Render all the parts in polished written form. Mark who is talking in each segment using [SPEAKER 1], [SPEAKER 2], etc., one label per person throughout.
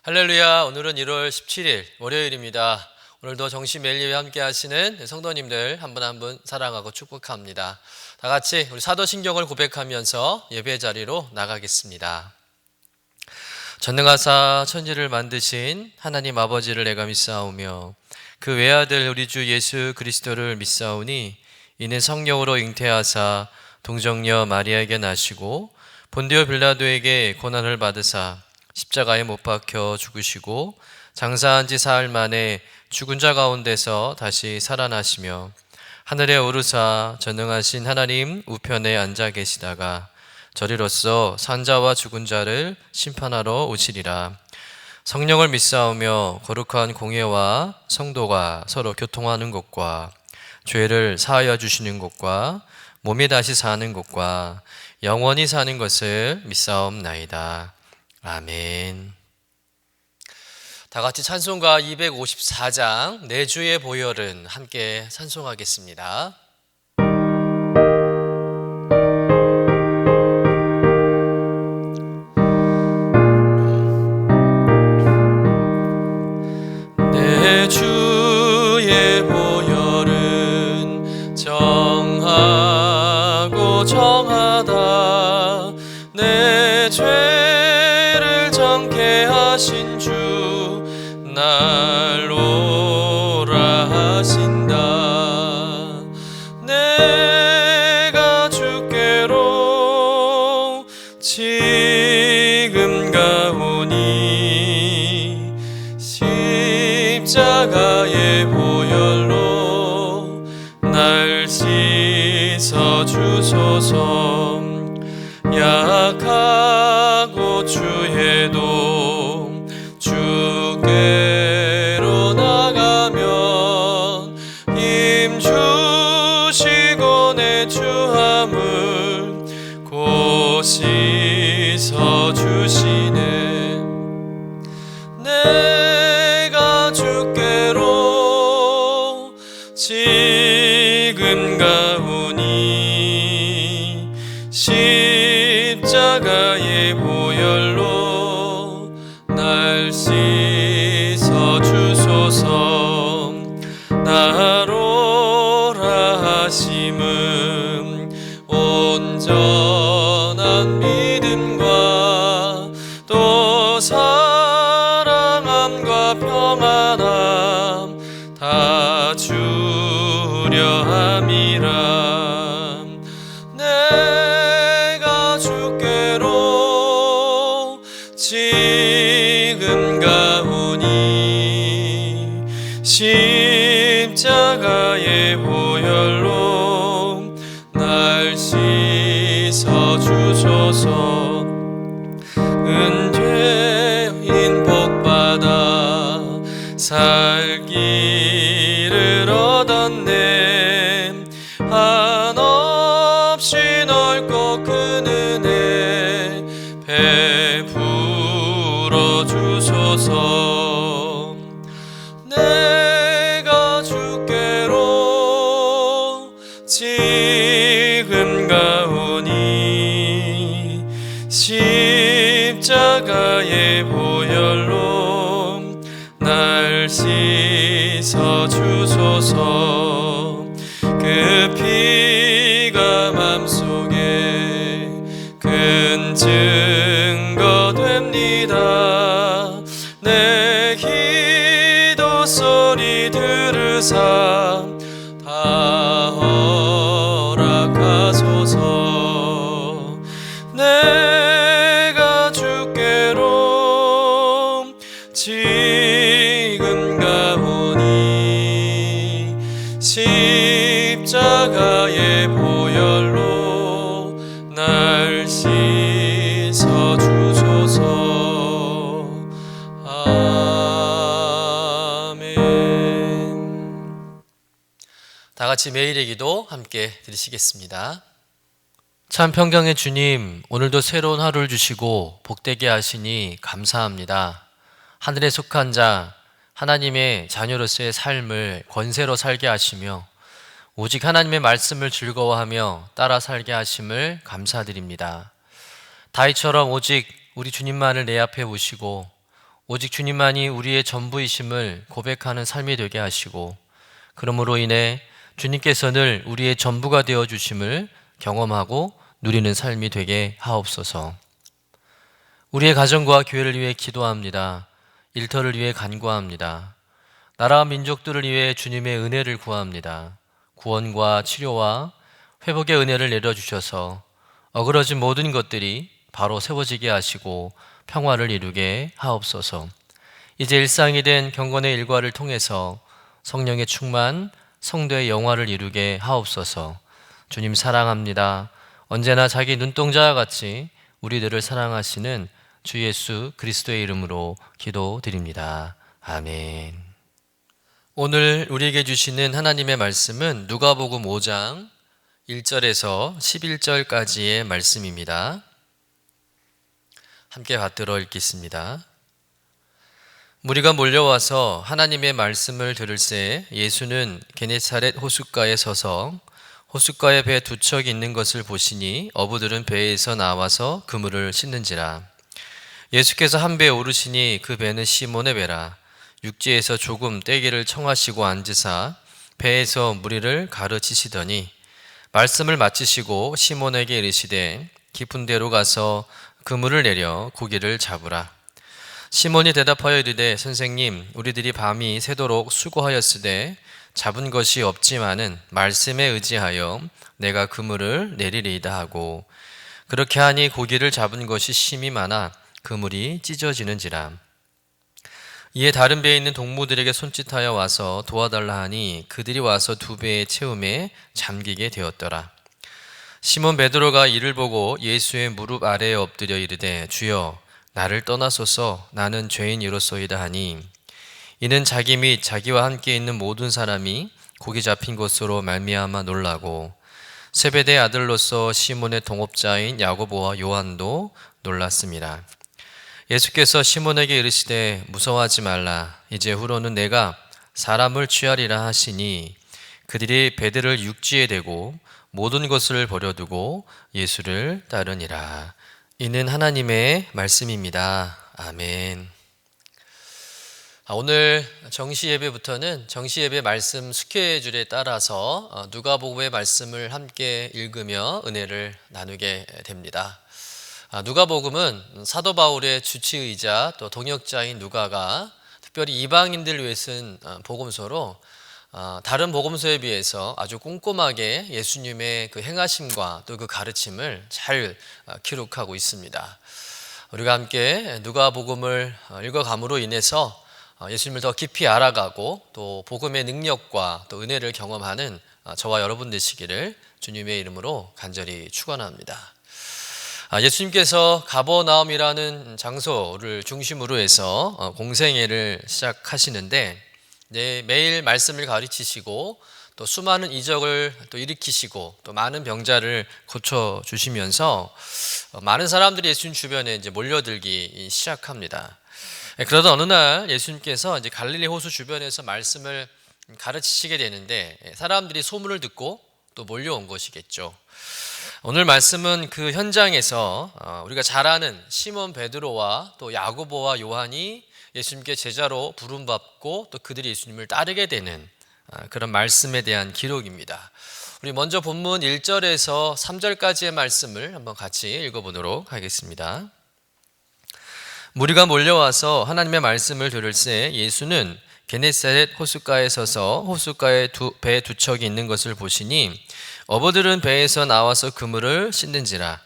[SPEAKER 1] 할렐루야. 오늘은 1월 17일 월요일입니다. 오늘도 정신 매일 예배 함께 하시는 성도님들 한 분 한 분 사랑하고 축복합니다. 다 같이 우리 사도신경을 고백하면서 예배 자리로 나가겠습니다. 전능하사 천지를 만드신 하나님 아버지를 내가 믿사오며 그 외아들 우리 주 예수 그리스도를 믿사오니 이는 성령으로 잉태하사 동정녀 마리아에게 나시고 본디오 빌라도에게 고난을 받으사 십자가에 못 박혀 죽으시고 장사한 지 사흘 만에 죽은 자 가운데서 다시 살아나시며 하늘에 오르사 전능하신 하나님 우편에 앉아 계시다가 저리로서 산자와 죽은 자를 심판하러 오시리라. 성령을 믿사오며 거룩한 공예와 성도가 서로 교통하는 것과 죄를 사하여 주시는 것과 몸이 다시 사는 것과 영원히 사는 것을 믿사옵나이다. 아멘. 다 같이 찬송가 254장 내 주의 보혈은 함께 찬송하겠습니다. 내 주의 보혈은 정하고 정하다. 내 죄를 정케 하신 주 날 오라 하신다. 내가 주께로 지금 가오니 십자가의 보혈로 날 씻어 주소서. 약하고 주해도 주께로 나가면 힘 주시고 내 주함을 곧 씻어 주시네. 내가 주께로 지금 가오니 십자가의 보혈로 날 씻어 주소서. 나로라 하심은 온전한 믿음과 또 사랑함과 평안함 다 주려 함이라. 내가 주께로 지금 가오니 십자가의 보혈로 날 씻어 주소서. 은죄인 복받아 살 길을 얻었네. 한없이 넓고 큰 은혜 베풀어 주소서. 내가 주께로 지금 가오니 십자가의 보혈로 날 씻어 주소서. 그 피가 맘속에 큰 증거 됩니다. 내 기도 소리 들으사 다 허락하소서. 내가 주께로 지금 가오니 십자가의 보혈로 날 씻어 주소서. 아멘. 다 같이 매일의 기도 함께 드리시겠습니다. 참 평강의 주님, 오늘도 새로운 하루를 주시고 복되게 하시니 감사합니다. 하늘에 속한 자, 하나님의 자녀로서의 삶을 권세로 살게 하시며 오직 하나님의 말씀을 즐거워하며 따라 살게 하심을 감사드립니다. 다윗처럼 오직 우리 주님만을 내 앞에 오시고 오직 주님만이 우리의 전부이심을 고백하는 삶이 되게 하시고, 그러므로 인해 주님께서 늘 우리의 전부가 되어 주심을 경험하고 누리는 삶이 되게 하옵소서. 우리의 가정과 교회를 위해 기도합니다. 일터를 위해 간구합니다. 나라와 민족들을 위해 주님의 은혜를 구합니다. 구원과 치료와 회복의 은혜를 내려주셔서 어그러진 모든 것들이 바로 세워지게 하시고 평화를 이루게 하옵소서. 이제 일상이 된 경건의 일과를 통해서 성령의 충만, 성도의 영화를 이루게 하옵소서. 주님 사랑합니다. 언제나 자기 눈동자와 같이 우리들을 사랑하시는 주 예수 그리스도의 이름으로 기도드립니다. 아멘. 오늘 우리에게 주시는 하나님의 말씀은 누가복음 5장 1절에서 11절까지의 말씀입니다. 함께 받들어 읽겠습니다. 무리가 몰려와서 하나님의 말씀을 들을새 예수는 게네사렛 호숫가에 서서 호숫가에 배 두 척이 있는 것을 보시니 어부들은 배에서 나와서 그물을 씻는지라. 예수께서 한 배에 오르시니 그 배는 시몬의 배라. 육지에서 조금 떼기를 청하시고 앉으사 배에서 무리를 가르치시더니 말씀을 마치시고 시몬에게 이르시되 깊은 데로 가서 그물을 내려 고기를 잡으라. 시몬이 대답하여 이르되 선생님, 우리들이 밤이 새도록 수고하였으되 잡은 것이 없지만은 말씀에 의지하여 내가 그물을 내리리이다 하고, 그렇게 하니 고기를 잡은 것이 심히 많아 그물이 찢어지는지라. 이에 다른 배에 있는 동무들에게 손짓하여 와서 도와달라 하니 그들이 와서 두 배의 채움에 잠기게 되었더라. 시몬 베드로가 이를 보고 예수의 무릎 아래에 엎드려 이르되 주여, 나를 떠나소서, 나는 죄인이로소이다 하니, 이는 자기 및 자기와 함께 있는 모든 사람이 고기 잡힌 것으로 말미암아 놀라고 세베대의 아들로서 시몬의 동업자인 야고보와 요한도 놀랐습니다. 예수께서 시몬에게 이르시되 무서워하지 말라. 이제 후로는 내가 사람을 취하리라 하시니 그들이 배들을 육지에 대고 모든 것을 버려두고 예수를 따르니라. 이는 하나님의 말씀입니다. 아멘. 오늘 정시예배부터는 정시예배 말씀 스케줄에 따라서 누가복음의 말씀을 함께 읽으며 은혜를 나누게 됩니다. 누가복음은 사도 바울의 주치의자 또 동역자인 누가가 특별히 이방인들을 위해 쓴 복음서로 다른 복음서에 비해서 아주 꼼꼼하게 예수님의 그 행하심과 또 그 가르침을 잘 기록하고 있습니다. 우리가 함께 누가복음을 읽어감으로 인해서 예수님을 더 깊이 알아가고 또 복음의 능력과 또 은혜를 경험하는 저와 여러분 되시기를 주님의 이름으로 간절히 축원합니다. 예수님께서 가버나움이라는 장소를 중심으로 해서 공생애를 시작하시는데 매일 말씀을 가르치시고 또 수많은 이적을 또 일으키시고 또 많은 병자를 고쳐주시면서 많은 사람들이 예수님 주변에 이제 몰려들기 시작합니다. 그러던 어느 날 예수님께서 이제 갈릴리 호수 주변에서 말씀을 가르치시게 되는데 사람들이 소문을 듣고 또 몰려온 것이겠죠. 오늘 말씀은 그 현장에서 우리가 잘 아는 시몬 베드로와 또 야고보와 요한이 예수님께 제자로 부름받고 또 그들이 예수님을 따르게 되는 그런 말씀에 대한 기록입니다. 우리 먼저 본문 1절에서 3절까지의 말씀을 한번 같이 읽어보도록 하겠습니다. 무리가 몰려와서 하나님의 말씀을 들을새 예수는 게네사렛 호숫가에 서서 호숫가에 배 두 척이 있는 것을 보시니 어부들은 배에서 나와서 그물을 씻는지라.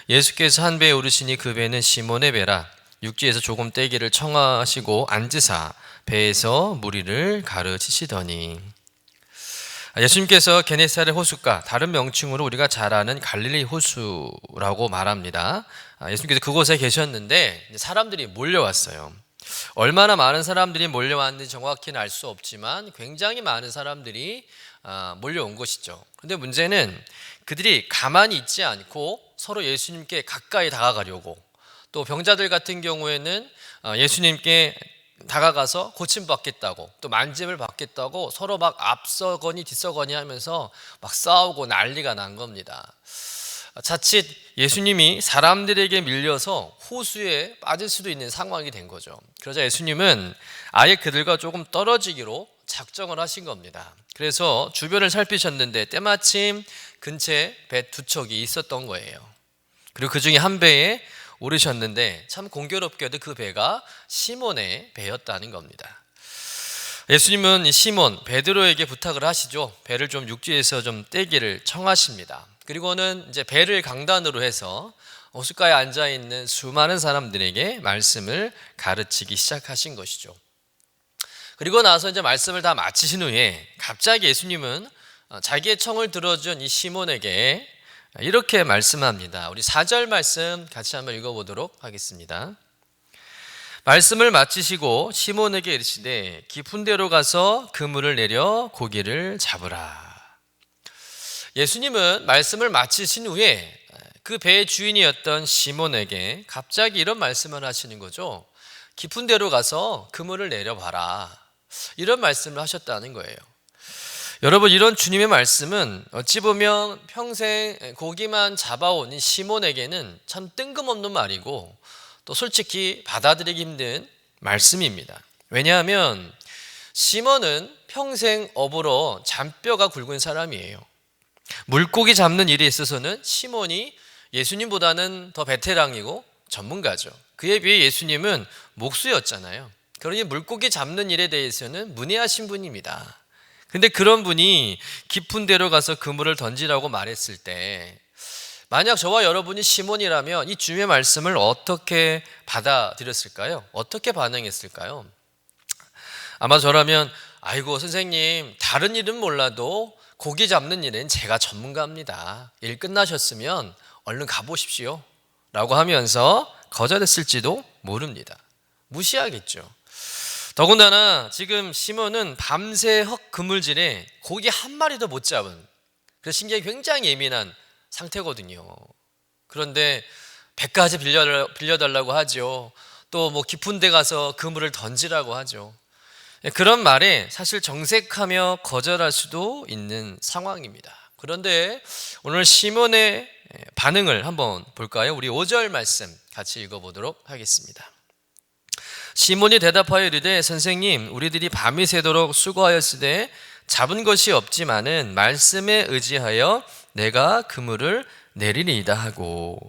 [SPEAKER 1] 예수께서 한 배에 오르시니 그 배는 시몬의 배라. 육지에서 조금 떼기를 청하시고 앉으사 배에서 무리를 가르치시더니. 예수님께서 게네사렛 호숫가, 다른 명칭으로 우리가 잘 아는 갈릴리 호수라고 말합니다. 예수님께서 그곳에 계셨는데 사람들이 몰려왔어요. 얼마나 많은 사람들이 몰려왔는지 정확히는 알 수 없지만 굉장히 많은 사람들이 몰려온 것이죠. 그런데 문제는 그들이 가만히 있지 않고 서로 예수님께 가까이 다가가려고, 또 병자들 같은 경우에는 예수님께 다가가서 고침받겠다고 또 만짐을 받겠다고 서로 막 앞서거니 뒤서거니 하면서 막 싸우고 난리가 난 겁니다. 자칫 예수님이 사람들에게 밀려서 호수에 빠질 수도 있는 상황이 된 거죠. 그러자 예수님은 아예 그들과 조금 떨어지기로 작정을 하신 겁니다. 그래서 주변을 살피셨는데 때마침 근처에 배 두 척이 있었던 거예요. 그리고 그 중에 한 배에 오르셨는데 참 공교롭게도 그 배가 시몬의 배였다는 겁니다. 예수님은 이 시몬 베드로에게 부탁을 하시죠. 배를 좀 육지에서 좀 떼기를 청하십니다. 그리고는 이제 배를 강단으로 해서 호숫가에 앉아 있는 수많은 사람들에게 말씀을 가르치기 시작하신 것이죠. 그리고 나서 이제 말씀을 다 마치신 후에 갑자기 예수님은 자기의 청을 들어준 이 시몬에게 이렇게 말씀합니다. 우리 4절 말씀 같이 한번 읽어보도록 하겠습니다. 말씀을 마치시고 시몬에게 이르시되 깊은 데로 가서 그물을 내려 고기를 잡으라. 예수님은 말씀을 마치신 후에 그 배의 주인이었던 시몬에게 갑자기 이런 말씀을 하시는 거죠. 깊은 데로 가서 그물을 내려봐라. 이런 말씀을 하셨다는 거예요. 여러분, 이런 주님의 말씀은 어찌 보면 평생 고기만 잡아온 이 시몬에게는 참 뜬금없는 말이고 또 솔직히 받아들이기 힘든 말씀입니다. 왜냐하면 시몬은 평생 어부로 잔뼈가 굵은 사람이에요. 물고기 잡는 일에 있어서는 시몬이 예수님보다는 더 베테랑이고 전문가죠. 그에 비해 예수님은 목수였잖아요. 그러니 물고기 잡는 일에 대해서는 문의하신 분입니다. 근데 그런 분이 깊은 데로 가서 그물을 던지라고 말했을 때 만약 저와 여러분이 시몬이라면 이 주님의 말씀을 어떻게 받아들였을까요? 어떻게 반응했을까요? 아마 저라면 아이고 선생님 다른 일은 몰라도 고기 잡는 일은 제가 전문가입니다. 일 끝나셨으면 얼른 가보십시오 라고 하면서 거절했을지도 모릅니다. 무시하겠죠. 더군다나 지금 시몬은 밤새 헉 그물질에 고기 한 마리도 못 잡은 그래서 신경이 굉장히 예민한 상태거든요. 그런데 배까지 빌려달라고 하죠. 또 뭐 깊은 데 가서 그물을 던지라고 하죠. 그런 말에 사실 정색하며 거절할 수도 있는 상황입니다. 그런데 오늘 시몬의 반응을 한번 볼까요? 우리 5절 말씀 같이 읽어보도록 하겠습니다. 시몬이 대답하여 이르되 선생님 우리들이 밤이 새도록 수고하였으되 잡은 것이 없지만은 말씀에 의지하여 내가 그물을 내리리이다 하고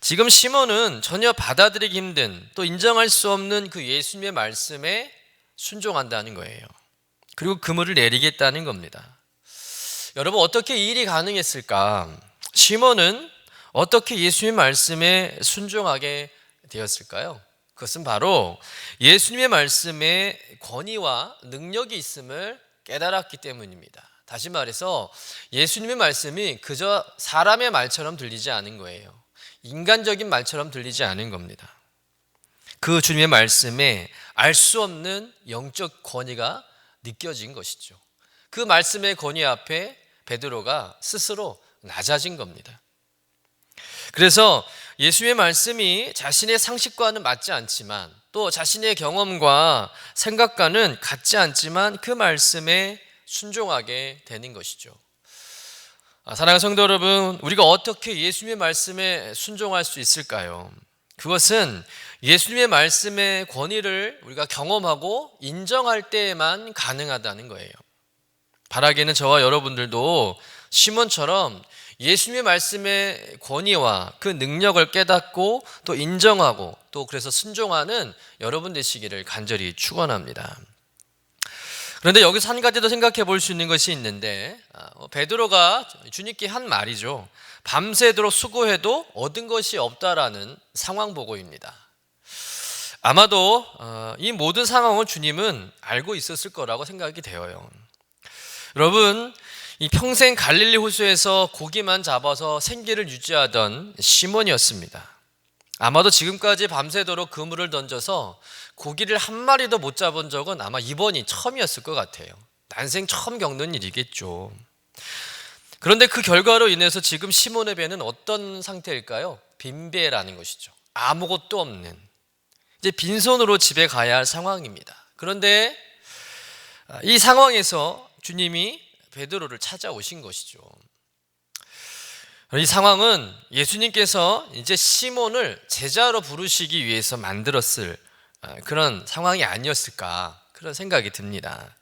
[SPEAKER 1] 지금 시몬은 전혀 받아들이기 힘든 또 인정할 수 없는 그 예수님의 말씀에 순종한다는 거예요. 그리고 그물을 내리겠다는 겁니다. 여러분 어떻게 이 일이 가능했을까? 시몬은 어떻게 예수님의 말씀에 순종하게 되었을까요? 그것은 바로 예수님의 말씀에 권위와 능력이 있음을 깨달았기 때문입니다. 다시 말해서 예수님의 말씀이 그저 사람의 말처럼 들리지 않은 거예요. 인간적인 말처럼 들리지 않은 겁니다. 그 주님의 말씀에 알 수 없는 영적 권위가 느껴진 것이죠. 그 말씀의 권위 앞에 베드로가 스스로 낮아진 겁니다. 그래서 예수의 말씀이 자신의 상식과는 맞지 않지만 또 자신의 경험과 생각과는 같지 않지만 그 말씀에 순종하게 되는 것이죠. 사랑하는 성도 여러분, 우리가 어떻게 예수님의 말씀에 순종할 수 있을까요? 그것은 예수님의 말씀의 권위를 우리가 경험하고 인정할 때에만 가능하다는 거예요. 바라기는 저와 여러분들도 시몬처럼 예수님의 말씀의 권위와 그 능력을 깨닫고 또 인정하고 또 그래서 순종하는 여러분 되시기를 간절히 축원합니다. 그런데 여기서 한 가지 더 생각해 볼 수 있는 것이 있는데 베드로가 주님께 한 말이죠. 밤새도록 수고해도 얻은 것이 없다라는 상황 보고입니다. 아마도 이 모든 상황을 주님은 알고 있었을 거라고 생각이 되어요. 여러분 이 평생 갈릴리 호수에서 고기만 잡아서 생계를 유지하던 시몬이었습니다. 아마도 지금까지 밤새도록 그물을 던져서 고기를 한 마리도 못 잡은 적은 아마 이번이 처음이었을 것 같아요. 난생 처음 겪는 일이겠죠. 그런데 그 결과로 인해서 지금 시몬의 배는 어떤 상태일까요? 빈배라는 것이죠. 아무것도 없는 이제 빈손으로 집에 가야 할 상황입니다. 그런데 이 상황에서 주님이 베드로를 찾아오신 것이죠. 이 상황은 예수님께서 이제 시몬을 제자로 부르시기 위해서 만들었을 그런 상황이 아니었을까, 그런 생각이 듭니다.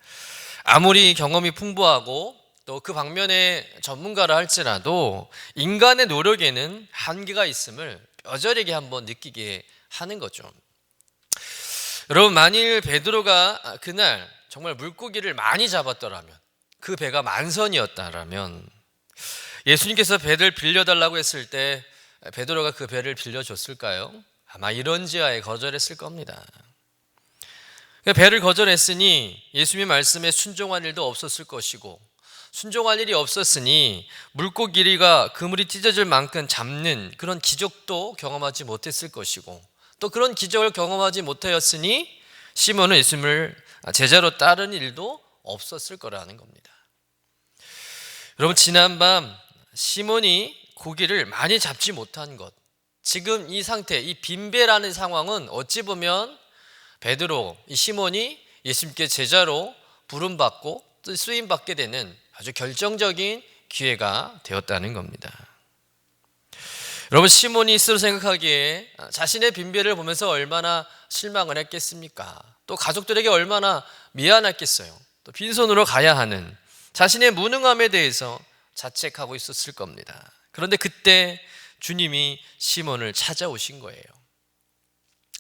[SPEAKER 1] 아무리 경험이 풍부하고 또 그 방면의 전문가라 할지라도 인간의 노력에는 한계가 있음을 뼈저리게 한번 느끼게 하는 거죠. 여러분, 만일 베드로가 그날 정말 물고기를 많이 잡았더라면, 그 배가 만선이었다라면 예수님께서 배를 빌려달라고 했을 때 베드로가 그 배를 빌려줬을까요? 아마 이런지하에 거절했을 겁니다. 배를 거절했으니 예수님의 말씀에 순종할 일도 없었을 것이고, 순종할 일이 없었으니 물고기가 그물이 찢어질 만큼 잡는 그런 기적도 경험하지 못했을 것이고, 또 그런 기적을 경험하지 못하였으니 시몬은 예수님을 제자로 따르는 일도 없었을 거라는 겁니다. 여러분, 지난밤 시몬이 고기를 많이 잡지 못한 것, 지금 이 상태, 이 빈배라는 상황은 어찌 보면 베드로, 이 시몬이 예수님께 제자로 부름받고 또 쓰임받게 되는 아주 결정적인 기회가 되었다는 겁니다. 여러분, 시몬이 스스로 생각하기에 자신의 빈배를 보면서 얼마나 실망을 했겠습니까? 또 가족들에게 얼마나 미안했겠어요. 또 빈손으로 가야 하는 자신의 무능함에 대해서 자책하고 있었을 겁니다. 그런데 그때 주님이 시몬을 찾아오신 거예요.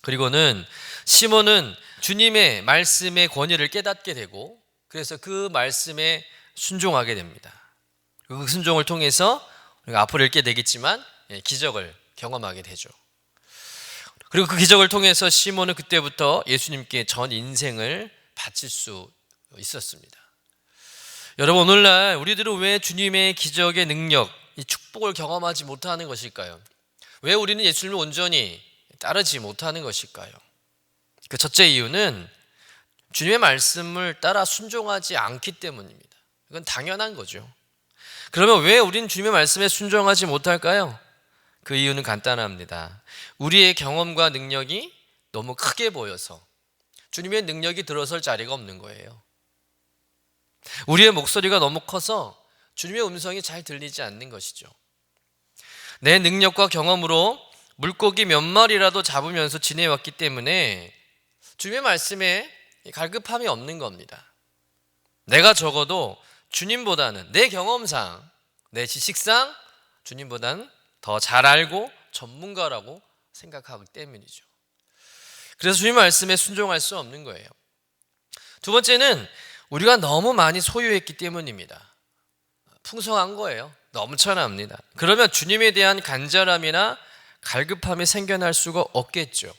[SPEAKER 1] 그리고는 시몬은 주님의 말씀의 권위를 깨닫게 되고, 그래서 그 말씀에 순종하게 됩니다. 그 순종을 통해서 우리가 앞으로 읽게 되겠지만 기적을 경험하게 되죠. 그리고 그 기적을 통해서 시몬은 그때부터 예수님께 전 인생을 바칠 수 있었습니다. 여러분, 오늘날 우리들은 왜 주님의 기적의 능력, 이 축복을 경험하지 못하는 것일까요? 왜 우리는 예수님을 온전히 따르지 못하는 것일까요? 그 첫째 이유는 주님의 말씀을 따라 순종하지 않기 때문입니다. 이건 당연한 거죠. 그러면 왜 우리는 주님의 말씀에 순종하지 못할까요? 그 이유는 간단합니다. 우리의 경험과 능력이 너무 크게 보여서 주님의 능력이 들어설 자리가 없는 거예요. 우리의 목소리가 너무 커서 주님의 음성이 잘 들리지 않는 것이죠. 내 능력과 경험으로 물고기 몇 마리라도 잡으면서 지내왔기 때문에 주님의 말씀에 갈급함이 없는 겁니다. 내가 적어도 주님보다는 내 경험상, 내 지식상 주님보다는 더 잘 알고 전문가라고 생각하기 때문이죠. 그래서 주님 말씀에 순종할 수 없는 거예요. 두 번째는 우리가 너무 많이 소유했기 때문입니다. 풍성한 거예요. 넘쳐납니다. 그러면 주님에 대한 간절함이나 갈급함이 생겨날 수가 없겠죠.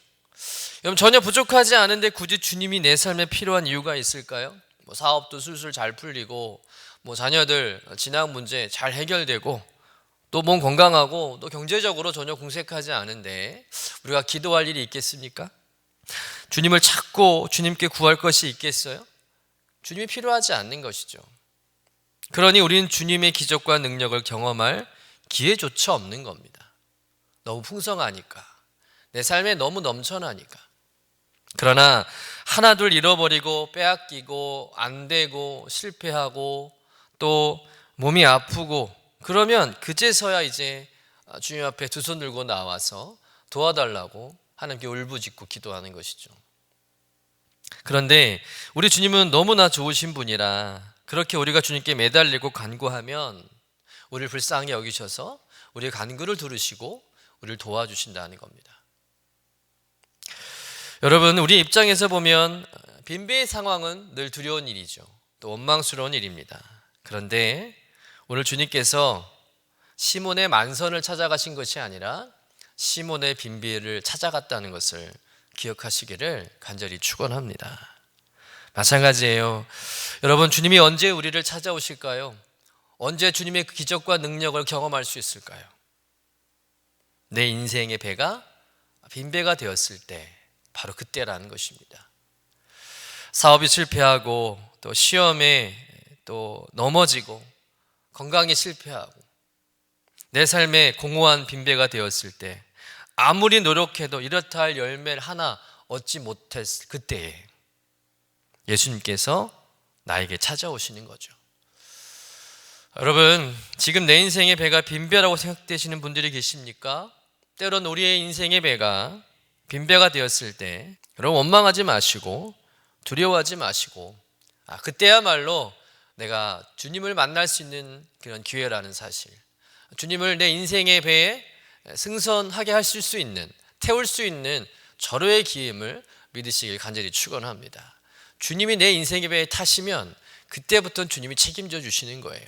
[SPEAKER 1] 여러분, 전혀 부족하지 않은데 굳이 주님이 내 삶에 필요한 이유가 있을까요? 사업도 술술 잘 풀리고, 자녀들 진학 문제 잘 해결되고, 또 몸 건강하고, 또 경제적으로 전혀 궁색하지 않은데 우리가 기도할 일이 있겠습니까? 주님을 찾고 주님께 구할 것이 있겠어요? 주님이 필요하지 않는 것이죠. 그러니 우리는 주님의 기적과 능력을 경험할 기회조차 없는 겁니다. 너무 풍성하니까, 내 삶에 너무 넘쳐나니까. 그러나 하나둘 잃어버리고 빼앗기고 안 되고 실패하고 또 몸이 아프고 그러면 그제서야 이제 주님 앞에 두 손 들고 나와서 도와달라고 하나님께 울부짖고 기도하는 것이죠. 그런데 우리 주님은 너무나 좋으신 분이라 그렇게 우리가 주님께 매달리고 간구하면 우리를 불쌍히 여기셔서 우리의 간구를 들으시고 우리를 도와주신다는 겁니다. 여러분, 우리 입장에서 보면 빈배의 상황은 늘 두려운 일이죠. 또 원망스러운 일입니다. 그런데 오늘 주님께서 시몬의 만선을 찾아가신 것이 아니라 시몬의 빈배를 찾아갔다는 것을 기억하시기를 간절히 축원합니다. 마찬가지예요. 여러분, 주님이 언제 우리를 찾아오실까요? 언제 주님의 기적과 능력을 경험할 수 있을까요? 내 인생의 배가 빈배가 되었을 때, 바로 그때라는 것입니다. 사업이 실패하고 또 시험에 또 넘어지고 건강에 실패하고 내 삶에 공허한 빈배가 되었을 때, 아무리 노력해도 이렇다 할 열매를 하나 얻지 못했을 그때에 예수님께서 나에게 찾아오시는 거죠. 여러분, 지금 내 인생의 배가 빈배라고 생각되시는 분들이 계십니까? 때론 우리의 인생의 배가 빈배가 되었을 때 여러분 원망하지 마시고 두려워하지 마시고 그때야말로 내가 주님을 만날 수 있는 그런 기회라는 사실, 주님을 내 인생의 배에 승선하게 하실 수 있는, 태울 수 있는 절호의 기회임을 믿으시길 간절히 축원합니다. 주님이 내 인생의 배에 타시면 그때부터 주님이 책임져 주시는 거예요.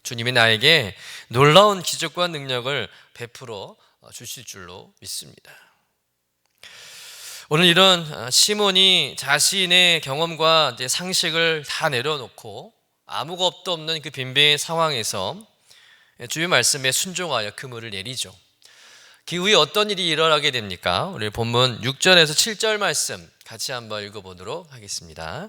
[SPEAKER 1] 주님이 나에게 놀라운 기적과 능력을 베풀어 주실 줄로 믿습니다. 오늘 이런 시몬이 자신의 경험과 이제 상식을 다 내려놓고 아무것도 없는 그 빈배의 상황에서 주의 말씀에 순종하여 그물을 내리죠. 그 후에 어떤 일이 일어나게 됩니까? 우리 본문 6절에서 7절 말씀 같이 한번 읽어보도록 하겠습니다.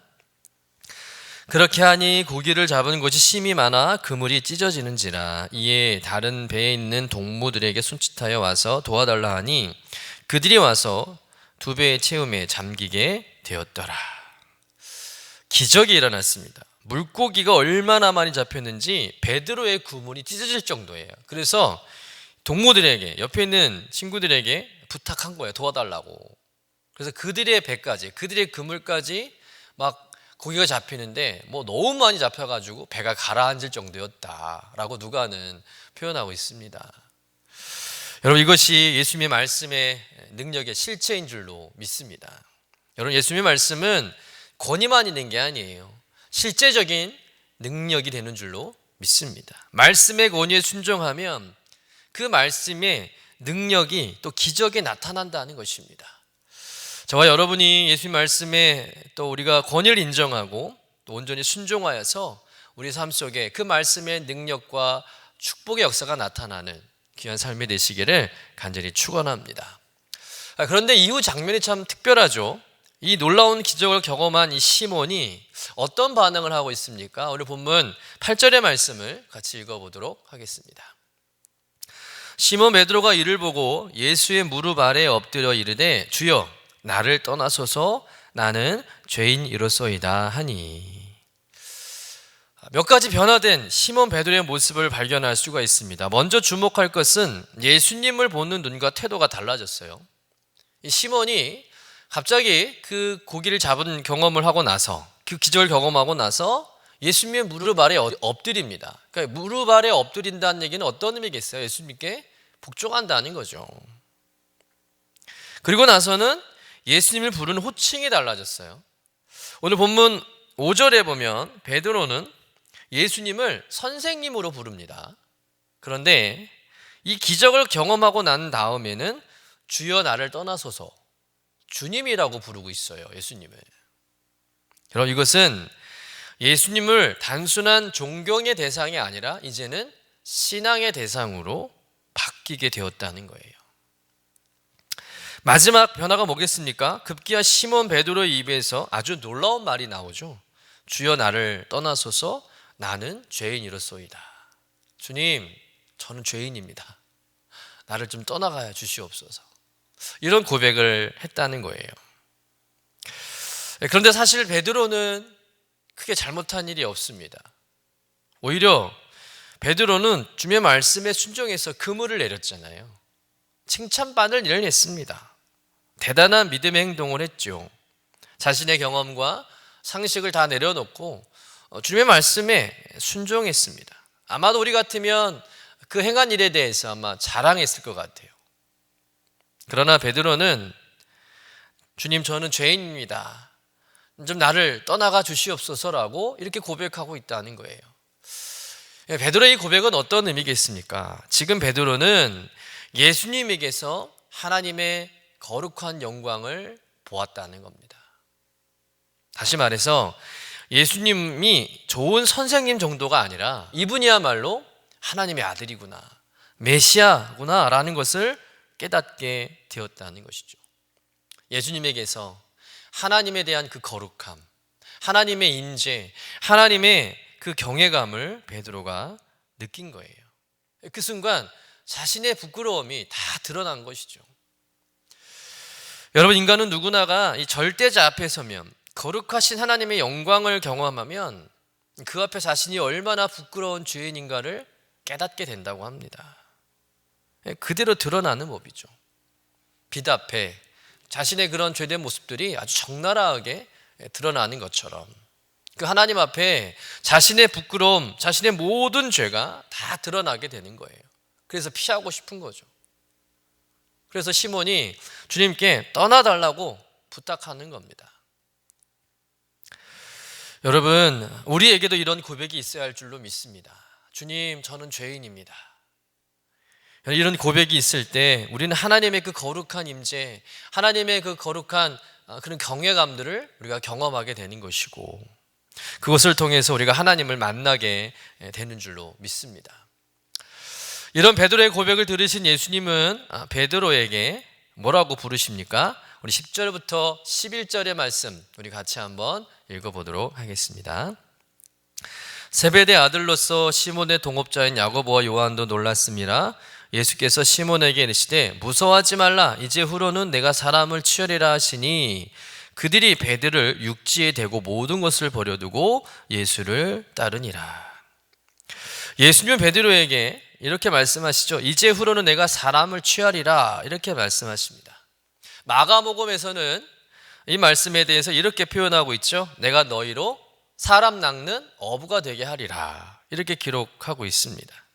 [SPEAKER 1] 그렇게 하니 고기를 잡은 곳이 심이 많아 그물이 찢어지는지라. 이에 다른 배에 있는 동무들에게 손짓하여 와서 도와달라 하니 그들이 와서 두 배의 채움에 잠기게 되었더라. 기적이 일어났습니다. 물고기가 얼마나 많이 잡혔는지 베드로의 그물이 찢어질 정도예요. 그래서 동무들에게, 옆에 있는 친구들에게 부탁한 거예요. 도와달라고. 그래서 그들의 배까지, 그들의 그물까지 막 고기가 잡히는데 너무 많이 잡혀가지고 배가 가라앉을 정도였다라고 누가는 표현하고 있습니다. 여러분, 이것이 예수님의 말씀의 능력의 실체인 줄로 믿습니다. 여러분, 예수님의 말씀은 권위만 있는 게 아니에요. 실제적인 능력이 되는 줄로 믿습니다. 말씀의 권위에 순종하면 그 말씀의 능력이 또 기적에 나타난다는 것입니다. 저와 여러분이 예수님 말씀에 또 우리가 권위를 인정하고 또 온전히 순종하여서 우리 삶 속에 그 말씀의 능력과 축복의 역사가 나타나는 귀한 삶이 되시기를 간절히 축원합니다. 그런데 이후 장면이 참 특별하죠. 이 놀라운 기적을 경험한 이 시몬이 어떤 반응을 하고 있습니까? 우리 본문 8절의 말씀을 같이 읽어보도록 하겠습니다. 시몬 베드로가 이를 보고 예수의 무릎 아래에 엎드려 이르되 주여 나를 떠나소서 나는 죄인이로소이다 하니. 몇 가지 변화된 시몬 베드로의 모습을 발견할 수가 있습니다. 먼저 주목할 것은 예수님을 보는 눈과 태도가 달라졌어요. 이 시몬이 갑자기 그 고기를 잡은 경험을 하고 나서, 그 기적을 경험하고 나서 예수님의 무릎 아래 엎드립니다. 그러니까 무릎 아래 엎드린다는 얘기는 어떤 의미겠어요? 예수님께 복종한다는 거죠. 그리고 나서는 예수님을 부르는 호칭이 달라졌어요. 오늘 본문 5절에 보면 베드로는 예수님을 선생님으로 부릅니다. 그런데 이 기적을 경험하고 난 다음에는 주여 나를 떠나소서, 주님이라고 부르고 있어요. 예수님을. 여러분, 이것은 예수님을 단순한 존경의 대상이 아니라 이제는 신앙의 대상으로 바뀌게 되었다는 거예요. 마지막 변화가 뭐겠습니까? 급기야 시몬 베드로의 입에서 아주 놀라운 말이 나오죠. 주여 나를 떠나소서 나는 죄인이로소이다. 주님, 저는 죄인입니다. 나를 좀 떠나가야 주시옵소서. 이런 고백을 했다는 거예요. 그런데 사실 베드로는 크게 잘못한 일이 없습니다. 오히려 베드로는 주님의 말씀에 순종해서 그물을 내렸잖아요. 칭찬반을 내렸습니다. 대단한 믿음의 행동을 했죠. 자신의 경험과 상식을 다 내려놓고 주님의 말씀에 순종했습니다. 아마도 우리 같으면 그 행한 일에 대해서 아마 자랑했을 것 같아요. 그러나 베드로는 주님, 저는 죄인입니다. 좀 나를 떠나가 주시옵소서라고 이렇게 고백하고 있다는 거예요. 베드로의 고백은 어떤 의미겠습니까? 지금 베드로는 예수님에게서 하나님의 거룩한 영광을 보았다는 겁니다. 다시 말해서 예수님이 좋은 선생님 정도가 아니라 이분이야말로 하나님의 아들이구나, 메시아구나 라는 것을 깨닫게 되었다는 것이죠. 예수님에게서 하나님에 대한 그 거룩함, 하나님의 인재, 하나님의 그 경외감을 베드로가 느낀 거예요. 그 순간 자신의 부끄러움이 다 드러난 것이죠. 여러분, 인간은 누구나가 이 절대자 앞에 서면, 거룩하신 하나님의 영광을 경험하면 그 앞에 자신이 얼마나 부끄러운 죄인인가를 깨닫게 된다고 합니다. 그대로 드러나는 법이죠. 빛 앞에 자신의 그런 죄된 모습들이 아주 적나라하게 드러나는 것처럼 그 하나님 앞에 자신의 부끄러움, 자신의 모든 죄가 다 드러나게 되는 거예요. 그래서 피하고 싶은 거죠. 그래서 시몬이 주님께 떠나달라고 부탁하는 겁니다. 여러분, 우리에게도 이런 고백이 있어야 할 줄로 믿습니다. 주님, 저는 죄인입니다. 이런 고백이 있을 때 우리는 하나님의 그 거룩한 임재, 하나님의 그 거룩한 그런 경외감들을 우리가 경험하게 되는 것이고, 그것을 통해서 우리가 하나님을 만나게 되는 줄로 믿습니다. 이런 베드로의 고백을 들으신 예수님은 베드로에게 뭐라고 부르십니까? 우리 10절부터 11절의 말씀 우리 같이 한번 읽어보도록 하겠습니다. 세베대 아들로서 시몬의 동업자인 야고보와 요한도 놀랐습니다. 예수께서 시몬에게 이르시되 무서워하지 말라. 이제 후로는 내가 사람을 취하리라 하시니 그들이 배들을 육지에 대고 모든 것을 버려두고 예수를 따르니라. 예수님은 베드로에게 이렇게 말씀하시죠. 이제 후로는 내가 사람을 취하리라 이렇게 말씀하십니다. 마가복음에서는 이 말씀에 대해서 이렇게 표현하고 있죠. 내가 너희로 사람 낚는 어부가 되게 하리라 이렇게 기록하고 있습니다.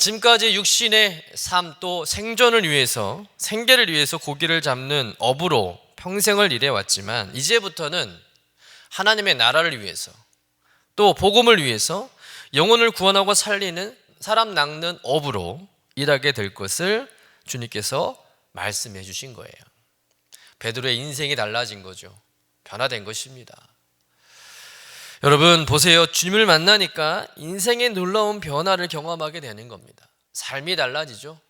[SPEAKER 1] 지금까지 육신의 삶 또 생존을 위해서 생계를 위해서 고기를 잡는 어부로 평생을 일해왔지만 이제부터는 하나님의 나라를 위해서 또 복음을 위해서 영혼을 구원하고 살리는 사람 낚는 어부로 일하게 될 것을 주님께서 말씀해 주신 거예요. 베드로의 인생이 달라진 거죠. 변화된 것입니다. 여러분 보세요. 주님을 만나니까 인생의 놀라운 변화를 경험하게 되는 겁니다. 삶이 달라지죠.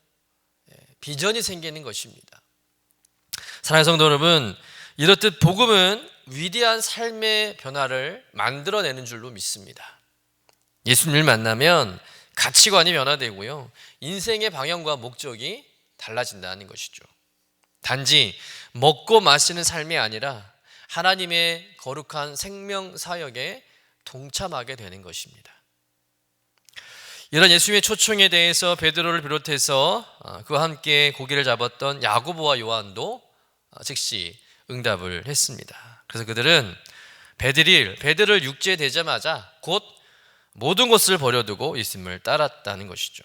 [SPEAKER 1] 비전이 생기는 것입니다. 사랑하는 성도 여러분, 이렇듯 복음은 위대한 삶의 변화를 만들어내는 줄로 믿습니다. 예수님을 만나면 가치관이 변화되고요. 인생의 방향과 목적이 달라진다는 것이죠. 단지 먹고 마시는 삶이 아니라 하나님의 거룩한 생명 사역에 동참하게 되는 것입니다. 이런 예수님의 초청에 대해서 베드로를 비롯해서 그와 함께 고기를 잡았던 야고보와 요한도 즉시 응답을 했습니다. 그래서 그들은 베드를 육지에 대자마자 곧 모든 것을 버려두고 예수님을 따랐다는 것이죠.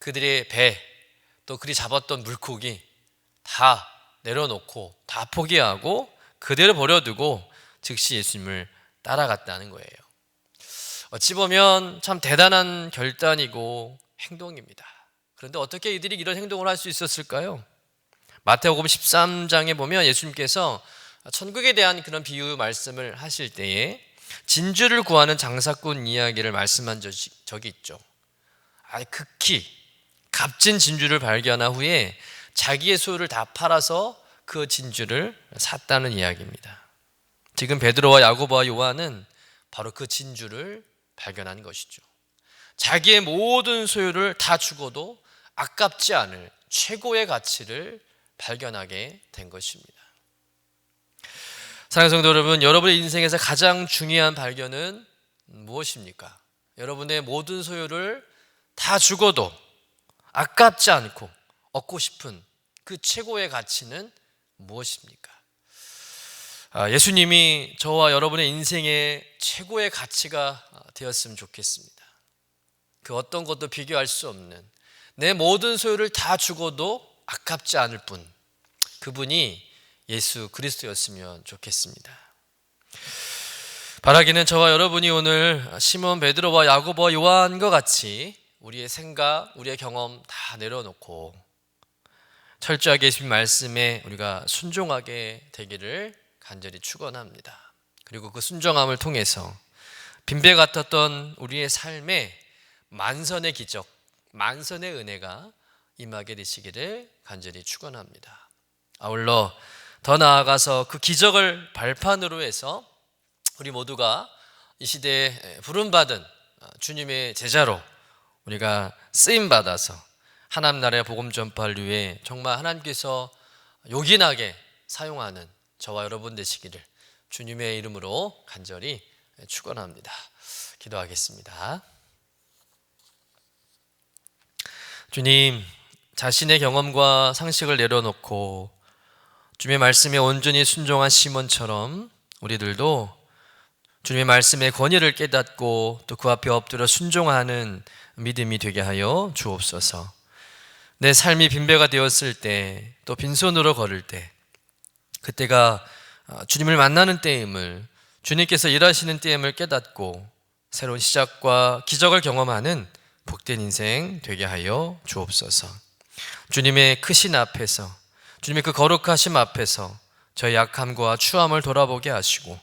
[SPEAKER 1] 그들의 배, 또 그들이 잡았던 물고기 다 내려놓고 다 포기하고 그대로 버려두고 즉시 예수님을 따라갔다는 거예요. 어찌 보면 참 대단한 결단이고 행동입니다. 그런데 어떻게 이들이 이런 행동을 할 수 있었을까요? 마태복음 13장에 보면 예수님께서 천국에 대한 그런 비유 말씀을 하실 때에 진주를 구하는 장사꾼 이야기를 말씀한 적이 있죠. 극히 값진 진주를 발견한 후에 자기의 소유를 다 팔아서 그 진주를 샀다는 이야기입니다. 지금 베드로와 야고보와 요한은 바로 그 진주를 발견한 것이죠. 자기의 모든 소유를 다 주고도 아깝지 않을 최고의 가치를 발견하게 된 것입니다. 사랑하는 성도 여러분, 여러분의 인생에서 가장 중요한 발견은 무엇입니까? 여러분의 모든 소유를 다 주고도 아깝지 않고 얻고 싶은 그 최고의 가치는 무엇입니까? 예수님이 저와 여러분의 인생의 최고의 가치가 되었으면 좋겠습니다. 그 어떤 것도 비교할 수 없는 내 모든 소유를 다 주고도 아깝지 않을 분, 그분이 예수 그리스도였으면 좋겠습니다. 바라기는 저와 여러분이 오늘 시몬 베드로와 야고보와 요한과 같이 우리의 생각, 우리의 경험 다 내려놓고 철저하게 예수님 말씀에 우리가 순종하게 되기를 간절히 축원합니다. 그리고 그 순종함을 통해서 빈배 같았던 우리의 삶에 만선의 기적, 만선의 은혜가 임하게 되시기를 간절히 축원합니다. 아울러 더 나아가서 그 기적을 발판으로 해서 우리 모두가 이 시대에 부름받은 주님의 제자로 우리가 쓰임받아서 하나님 나라의 복음 전파를 위해 정말 하나님께서 요긴하게 사용하는 저와 여러분 되시기를 주님의 이름으로 간절히 축원합니다. 기도하겠습니다. 주님, 자신의 경험과 상식을 내려놓고 주님의 말씀에 온전히 순종한 시몬처럼 우리들도 주님의 말씀의 권위를 깨닫고 또 그 앞에 엎드려 순종하는 믿음이 되게 하여 주옵소서. 내 삶이 빈배가 되었을 때, 또 빈손으로 걸을 때, 그때가 주님을 만나는 때임을, 주님께서 일하시는 때임을 깨닫고 새로운 시작과 기적을 경험하는 복된 인생 되게 하여 주옵소서. 주님의 크신 앞에서, 주님의 그 거룩하심 앞에서 저의 약함과 추함을 돌아보게 하시고,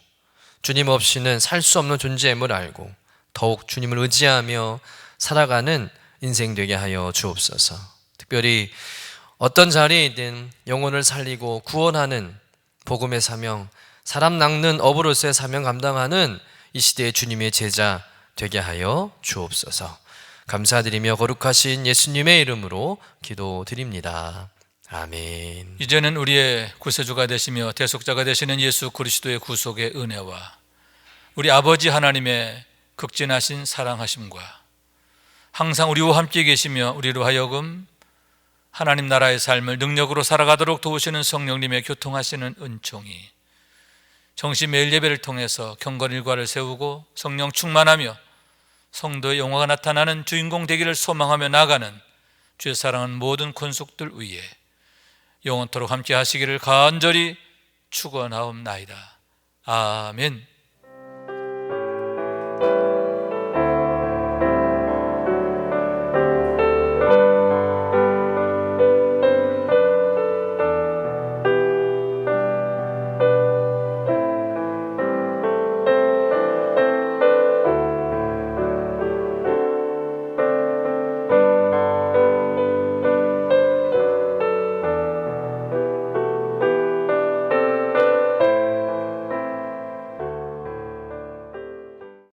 [SPEAKER 1] 주님 없이는 살 수 없는 존재임을 알고 더욱 주님을 의지하며 살아가는 인생 되게 하여 주옵소서. 특별히 어떤 자리에든 영혼을 살리고 구원하는 복음의 사명, 사람 낚는 어부로서의 사명 감당하는 이 시대의 주님의 제자 되게 하여 주옵소서. 감사드리며 거룩하신 예수님의 이름으로 기도드립니다. 아멘.
[SPEAKER 2] 이제는 우리의 구세주가 되시며 대속자가 되시는 예수 그리스도의 구속의 은혜와 우리 아버지 하나님의 극진하신 사랑하심과 항상 우리와 함께 계시며 우리로 하여금 하나님 나라의 삶을 능력으로 살아가도록 도우시는 성령님의 교통하시는 은총이 정시 매일 예배를 통해서 경건 일과를 세우고 성령 충만하며 성도의 영화가 나타나는 주인공 되기를 소망하며 나가는 주의 사랑하는 모든 권속들 위에 영원토록 함께 하시기를 간절히 축원하옵나이다. 아멘.